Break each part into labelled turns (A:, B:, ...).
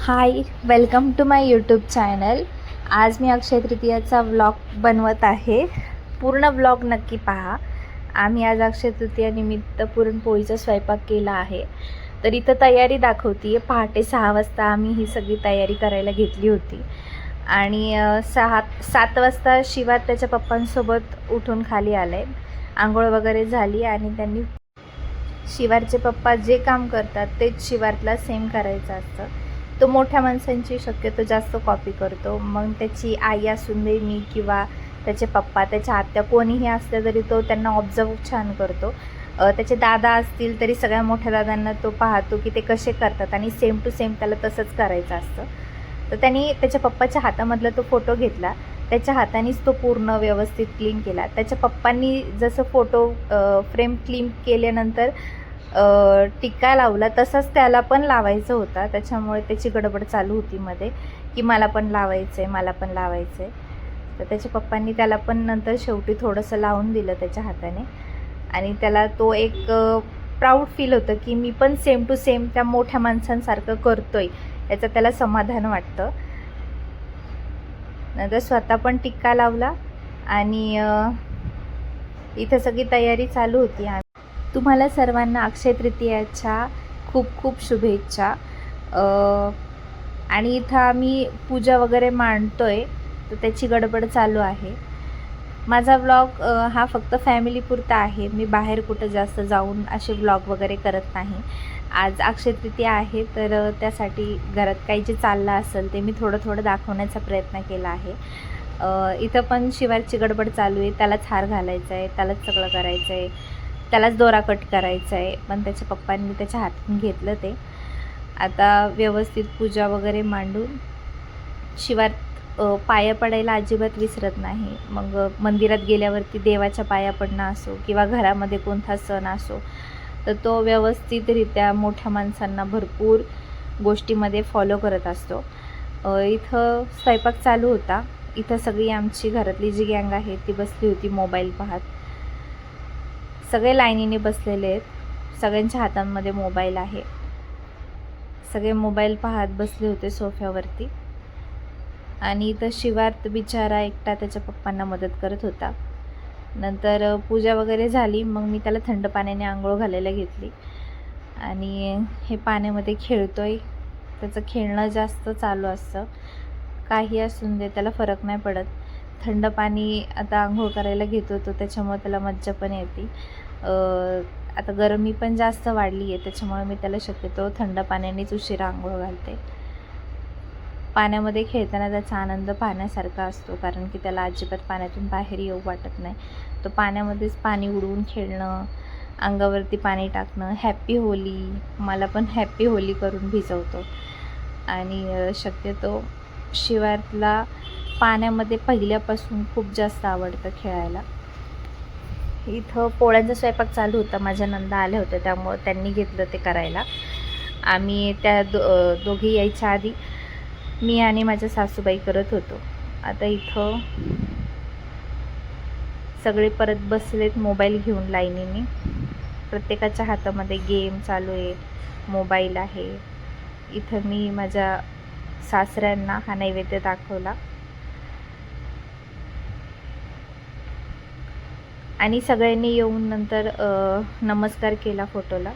A: High, welcome to my YouTube channel. आज मी अक्षय तृतीयाचा vlog बनवत आहे. पूर्ण व्लॉग नक्की पहा. आम्ही आज अक्षय तृतीयानिमित्त पुरणपोळीचा स्वयंपाक केला आहे. तर इथं तयारी दाखवते आहे. पहाटे 6 वाजता आम्ही ही सगळी तयारी करायला घेतली होती आणि 7 वाजता शिवार त्याच्या पप्पांसोबत उठून खाली आले. आंघोळ वगैरे झाली आणि त्यांनी शिवारचे पप्पा जे काम करतात तेच शिवारला सेम करायचं असतं. तो मोठ्या माणसांची शक्यतो जास्त कॉपी करतो. मग त्याची आई असून दे, मी किंवा त्याचे पप्पा, त्याच्या आत्या कोणीही असलं तरी तो त्यांना ऑब्झर्व छान करतो. त्याचे दादा असतील तरी सगळ्या मोठ्या दादांना तो पाहतो की ते कसे करतात आणि सेम टू सेम त्याला तसंच करायचं असतं. तर त्यांनी त्याच्या पप्पाच्या हातामधला तो फोटो घेतला. त्याच्या हातानेच तो पूर्ण व्यवस्थित क्लीन केला. त्याच्या पप्पांनी जसं फोटो फ्रेम क्लीन केल्यानंतर टिक्का लावला तसंच त्याला पण लावायचं होता. त्याच्यामुळे त्याची गडबड चालू होती मध्ये की मला पण लावायचं आहे, मला पण लावायचं आहे. तर त्याच्या पप्पांनी त्याला पण नंतर शेवटी थोडंसं लावून दिलं त्याच्या हाताने आणि त्याला तो एक प्राऊड फील होतं की मी पण सेम टू सेम त्या मोठ्या माणसांसारखं करतोय, याचं त्याला समाधान वाटतं. नंतर स्वतः पण टिक्का लावला आणि इथं सगळी तयारी चालू होती. तुम्हाला सर्वांना अक्षय तृतीयाच्या खूप खूप शुभेच्छा. आणि इथं आम्ही पूजा वगैरे मांडतोय, तर त्याची गडबड चालू आहे. माझा व्लॉग हा फक्त फॅमिलीपुरता आहे. मी बाहेर कुठं जास्त जाऊन असे व्लॉग वगैरे करत नाही. आज अक्षय तृतीया आहे तर त्यासाठी घरात काही जे चाललं असेल ते मी थोडं थोडं दाखवण्याचा प्रयत्न केला आहे. इथं पण शिवारची गडबड चालू आहे. त्यालाच हार घालायचा आहे, त्यालाच सगळं करायचं आहे, त्यालाच दोरा कट करायचा आहे. पण त्याच्या पप्पांनी त्याच्या हातून घेतलं. ते आता व्यवस्थित पूजा वगैरे मांडून शिवार पाया पडायला अजिबात विसरत नाही. मग मंदिरात गेल्यावरती देवाच्या पाया पडणं असो किंवा घरामध्ये कोणता सण असो, तर तो व्यवस्थितरित्या मोठ्या माणसांना भरपूर गोष्टीमध्ये फॉलो करत असतो. इथं स्वयंपाक चालू होता. इथं सगळी आमची घरातली जी गँग आहे ती बसली होती मोबाईल पाहत. सगळे लाईनीने बसलेले आहेत. सगळ्यांच्या हातांमध्ये मोबाईल आहे. सगळे मोबाईल पाहत बसले होते सोफ्यावरती. आणि इथं शिवार्थ बिचारा एकटा त्याच्या पप्पांना मदत करत होता. नंतर पूजा वगैरे झाली. मग मी त्याला थंड पाण्याने आंघोळ घालायला घेतली आणि हे पाण्यामध्ये खेळतोय. त्याचं खेळणं जास्त चालू असतं. काही असून दे, त्याला फरक नाही पडत. थंड पाणी आता आंघोळ करायला घेतो तो, त्याच्यामुळे त्याला मज्जा पण येते. आता गरमी पण जास्त वाढली आहे, त्याच्यामुळे मी त्याला शक्यतो थंड पाण्यानेच उशिरा आंघोळ घालते. पाण्यामध्ये खेळताना त्याचा आनंद पाहण्यासारखा असतो, कारण की त्याला अजिबात पाण्यातून बाहेर येऊ वाटत नाही. तो पाण्यामध्येच पाणी उडवून खेळणं, अंगावरती पाणी टाकणं, हॅपी होली, मला पण हॅपी होली करून भिजवतो. आणि शक्यतो शिवारला पाण्यामध्ये पहिल्यापासून खूप जास्त आवडतं खेळायला. इथं पोळ्यांचा स्वयंपाक चालू होता. माझ्या नंदा आल्या होत्या, त्यामुळं त्यांनी घेतलं ते करायला. आम्ही त्या दोघी यायच्या आधी मी आणि माझ्या सासूबाई करत होतो. आता इथं सगळे परत बसलेत मोबाईल घेऊन लाईनीने. प्रत्येकाच्या हातामध्ये गेम चालू आहे, मोबाईल आहे. इथं मी माझ्या सासऱ्यांना हा नैवेद्य दाखवला आणि सगळ्यांनी येऊन नंतर नमस्कार केला फोटोला.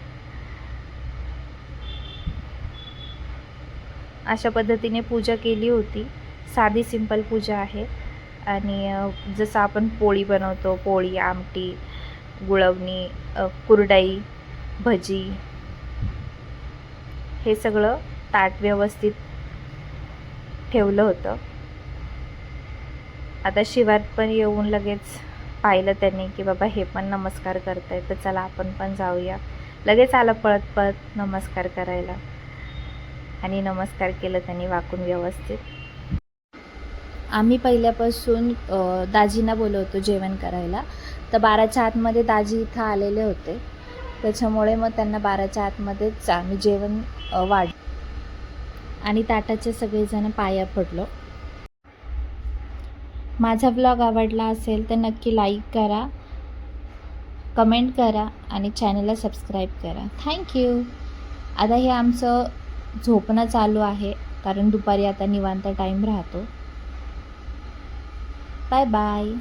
A: अशा पद्धतीने पूजा केली होती. साधी सिंपल पूजा आहे. आणि जसं आपण पोळी बनवतो, पोळी, आमटी, गुळवणी, कुरडई, भजी, हे सगळं ताट व्यवस्थित ठेवलं होतं. आता शिवार पण येऊन लगेच पाहिलं त्यांनी की बाबा हे पण नमस्कार करतायत, तर चला आपण पण जाऊया. लगेच आला पळत पळत नमस्कार करायला आणि नमस्कार केलं त्यांनी वाकून व्यवस्थित. आम्ही पहिल्यापासून दाजींना बोलवतो जेवण करायला. तर 12च्या आतमध्ये दाजी इथं आलेले होते, त्याच्यामुळे मग त्यांना 12च्या आतमध्येच आम्ही जेवण वाढ आणि ताटाचे सगळेजण पाया पडलो. माझा व्लॉग आवडला असेल तर नक्की लाईक करा, कमेंट करा आणि चॅनलला सबस्क्राईब करा. थँक्यू. आता हे आमचं झोपणं चालू आहे. कारण दुपारी आता निवांत टाईम राहतो. Bye bye.